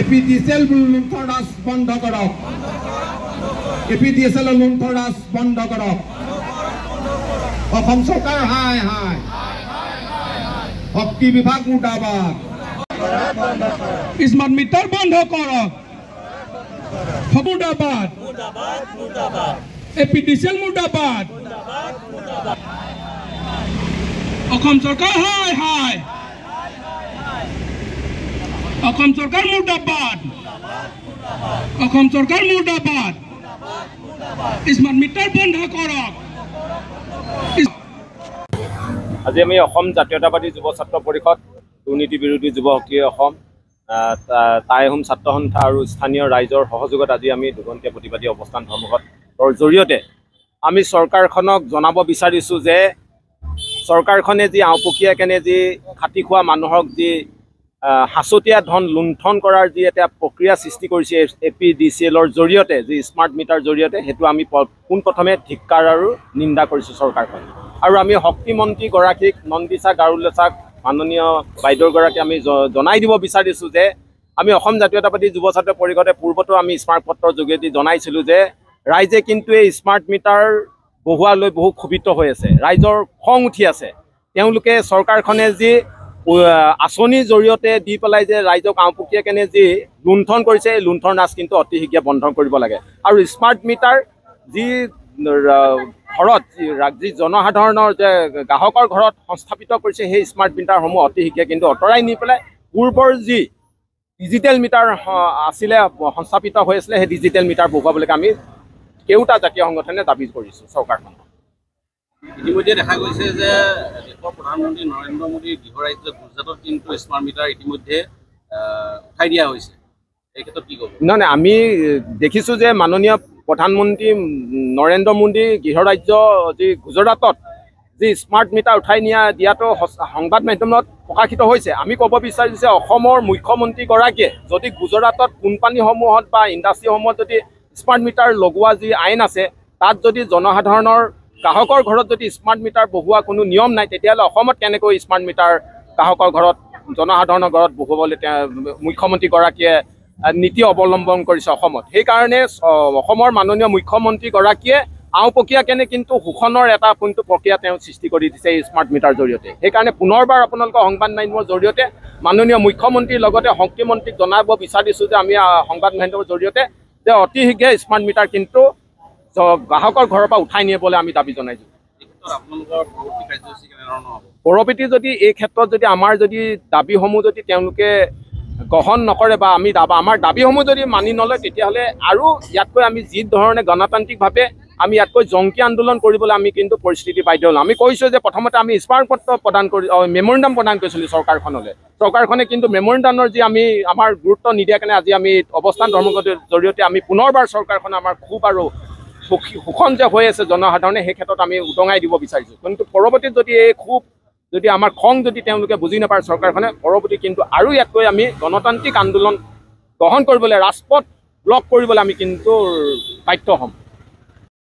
APDCL লুণ্ঠন ৰাজ বন্ধ কৰক। এপিডিচিএল লুণ্ঠন ৰাজ বন্ধ কৰক। অসম চৰকাৰ হাই হাই। শক্তি বিভাগ মুৰ্দাবাদ। স্মাৰ্ট মিটাৰ বন্ধ কৰক। মুৰ্দাবাদ। এপিডিচিএল মুৰ্দাবাদ। অসম চৰকাৰ হাই হাই। অসম চৰকাৰ মুৰ্দাবাদ। অসম চৰকাৰ মুৰ্দাবাদ। স্মাৰ্ট মিটাৰ বন্ধ কৰক। আজি আমি অসম জাতীয়তাবাদী যুৱ ছাত্ৰ পৰিষদ, দুৰ্নীতি বিৰোধী যুৱ শক্তি অসম, টাই আহোম ছাত্ৰ সন্থা আৰু স্থানীয় ৰাইজৰ সহযোগত আজি আমি দুঘণ্টীয়া প্ৰতিবাদী অৱস্থান ধৰ্মঘটৰ জৰিয়তে আমি চৰকাৰখনক জনাব বিচাৰিছোঁ যে চৰকাৰখনে যি আওপকীয়া কেনে যি খাটি খোৱা মানুহক যি হাঁচতীয়া ধন লুণ্ঠন কৰাৰ যি এটা প্ৰক্ৰিয়া সৃষ্টি কৰিছে এপিডিচিএলৰ জৰিয়তে, যি স্মাৰ্ট মিটাৰ জৰিয়তে, সেইটো আমি পোনপ্ৰথমে ধিক্কাৰ আৰু নিন্দা কৰিছোঁ চৰকাৰখনে। আৰু আমি শক্তিমন্ত্ৰীগৰাকীক, নন্দিছা গাৰুলেচাক, মাননীয় বাইদেউগৰাকী আমি জনাই দিব বিচাৰিছোঁ যে আমি অসম জাতীয়তাবাদী যুৱ ছাত্ৰ পৰিষদে পূৰ্বতো আমি স্মাৰক পত্ৰৰ যোগেদি জনাইছিলোঁ যে ৰাইজে কিন্তু এই স্মাৰ্ট মিটাৰ বহোৱালৈ বহু ক্ষোভিত হৈ আছে। ৰাইজৰ খং উঠি আছে। তেওঁলোকে চৰকাৰখনে যি আঁচনিৰ জৰিয়তে দি পেলাই যে ৰাইজক আওপকীয়া কেনে যি লুণ্ঠন কৰিছে, এই লুণ্ঠন ৰাজ কিন্তু অতি শীঘ্ৰে বন্ধ কৰিব লাগে। আৰু স্মাৰ্ট মিটাৰ যি ঘৰত যি জনসাধাৰণৰ যে গ্ৰাহকৰ ঘৰত সংস্থাপিত কৰিছে, সেই স্মাৰ্ট মিটাৰসমূহ অতি শীঘ্ৰে কিন্তু আঁতৰাই নি পেলাই পূৰ্বৰ যি ডিজিটেল মিটাৰ আছিলে, সংস্থাপিত হৈ আছিলে, সেই ডিজিটেল মিটাৰ বহুৱাবলৈকে আমি কেওটা জাতীয় সংগঠনে দাবী কৰিছোঁ চৰকাৰখনক। ইতিমধ্যে দেখা গৈছে যে দেশৰ প্ৰধানমন্ত্ৰী নৰেন্দ্ৰ মোদীৰ গৃহ ৰাজ্য গুজৰাটত কিন্তু স্মাৰ্ট মিটাৰ ইতিমধ্যে উঠাই দিয়া হৈছে। এই ক্ষেত্ৰত কি ক'ব? নহয়, আমি দেখিছোঁ যে মাননীয় প্ৰধানমন্ত্ৰী নৰেন্দ্ৰ মোদীৰ গৃহ ৰাজ্য যি গুজৰাটত যি স্মাৰ্ট মিটাৰ উঠাই দিয়াটো সংবাদ মাধ্যমত প্ৰকাশিত হৈছে। আমি ক'ব বিচাৰিছোঁ যে অসমৰ মুখ্যমন্ত্ৰীগৰাকীয়ে যদি গুজৰাটত কোম্পানীসমূহত বা ইণ্ডাষ্ট্ৰীসমূহত যদি স্মাৰ্ট মিটাৰ লগোৱা যি আইন আছে, তাত যদি জনসাধাৰণৰ গ্ৰাহকৰ ঘৰত যদি স্মাৰ্ট মিটাৰ বহোৱা কোনো নিয়ম নাই, তেতিয়াহ'লে অসমত কেনেকৈ স্মাৰ্ট মিটাৰ গ্ৰাহকৰ ঘৰত, জনসাধাৰণৰ ঘৰত বহুৱাবলৈ মুখ্যমন্ত্ৰীগৰাকীয়ে নীতি অৱলম্বন কৰিছে অসমত। সেইকাৰণে অসমৰ মাননীয় মুখ্যমন্ত্ৰীগৰাকীয়ে আওপকীয়া কেনে কিন্তু শোষণৰ এটা কোনটো প্ৰক্ৰিয়া তেওঁ সৃষ্টি কৰি দিছে এই স্মাৰ্ট মিটাৰ জৰিয়তে। সেইকাৰণে পুনৰবাৰ আপোনালোকৰ সংবাদ মাধ্যমৰ জৰিয়তে মাননীয় মুখ্যমন্ত্ৰীৰ লগতে শক্তিমন্ত্ৰীক জনাব বিচাৰিছোঁ যে আমি সংবাদ মাধ্যমৰ জৰিয়তে যে অতি শীঘ্ৰে স্মাৰ্ট মিটাৰ কিন্তু গ্ৰাহকৰ ঘৰৰ পৰা উঠাই নিবলৈ আমি দাবী জনাইছোঁ। পৰৱৰ্তী যদি এই ক্ষেত্ৰত যদি আমাৰ যদি দাবীসমূহ যদি তেওঁলোকে গ্ৰহণ নকৰে বা আমাৰ দাবীসমূহ যদি মানি নলয়, তেতিয়াহ'লে আৰু ইয়াতকৈ আমি যি ধৰণে গণতান্ত্ৰিকভাৱে আমি ইয়াতকৈ জংকী আন্দোলন কৰিবলৈ আমি কিন্তু পৰিস্থিতি বাধ্য হ'লোঁ। আমি কৈছোঁ যে প্ৰথমতে আমি স্মাৰক পত্ৰ মেমৰেণ্ডাম প্ৰদান কৰিছিলোঁ চৰকাৰখনলৈ। চৰকাৰখনে কিন্তু মেমৰেণ্ডামৰ যি আমাৰ গুৰুত্ব নিদিয়া কাৰণে আজি আমি অৱস্থান ধৰ্মঘটৰ জৰিয়তে আমি পুনৰবাৰ চৰকাৰখনে আমাৰ ক্ষোভ আৰু শোষণ যে হৈ আছে জনসাধাৰণে, সেই ক্ষেত্ৰত আমি উদঙাই দিব বিচাৰিছোঁ। কিন্তু পৰৱৰ্তীত যদি এই ক্ষোভ যদি আমাৰ খং যদি তেওঁলোকে বুজি নাপায় চৰকাৰখনে, পৰৱৰ্তী কিন্তু আৰু ইয়াতকৈ আমি গণতান্ত্ৰিক আন্দোলন গ্ৰহণ কৰিবলৈ, ৰাজপথ ব্লক কৰিবলৈ আমি কিন্তু বাধ্য হ'ম।